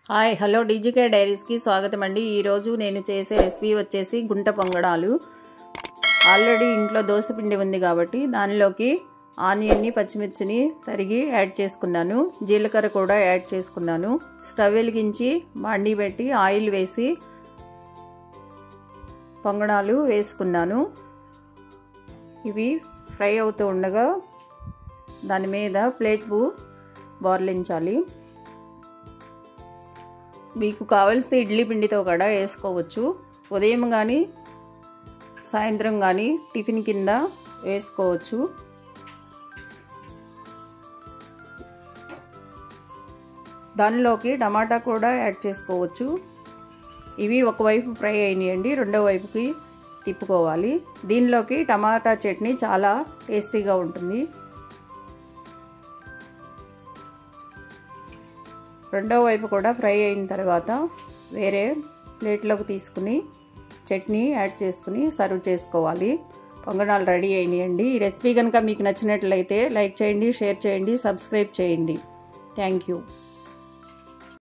Hi hello డీజీకే డైరీస్కి స్వాగతం అండి. ఈరోజు నేను చేసే రెసిపీ వచ్చేసి గుంట పొంగడాలు. ఆల్రెడీ ఇంట్లో దోసపిండి ఉంది కాబట్టి దానిలోకి ఆనియన్ని పచ్చిమిర్చిని తరిగి యాడ్ చేసుకున్నాను. జీలకర్ర కూడా యాడ్ చేసుకున్నాను. స్టవ్ వెలిగించి బాండీ పెట్టి ఆయిల్ వేసి పొంగడాలు వేసుకున్నాను. ఇవి ఫ్రై అవుతూ ఉండగా దాని మీద ప్లేట్ బోర్లించాలి. మీకు కావాల్సిన ఇడ్లీ పిండితో కూడా వేసుకోవచ్చు. ఉదయం కానీ సాయంత్రం కానీ టిఫిన్ కింద వేసుకోవచ్చు. దానిలోకి టమాటా కూడా యాడ్ చేసుకోవచ్చు. ఇవి ఒకవైపు ఫ్రై అయినాయండి, రెండో వైపుకి తిప్పుకోవాలి. దీనిలోకి టమాటా చట్నీ చాలా టేస్టీగా ఉంటుంది. రెండో వైపు కూడా ఫ్రై అయిన తర్వాత వేరే ప్లేట్లోకి తీసుకుని చట్నీ యాడ్ చేసుకుని సర్వ్ చేసుకోవాలి. పొంగడాలు రెడీ అయినాయండి. ఈ రెసిపీ కనుక మీకు నచ్చినట్లయితే లైక్ చేయండి, షేర్ చేయండి, సబ్స్క్రైబ్ చేయండి. Thank you.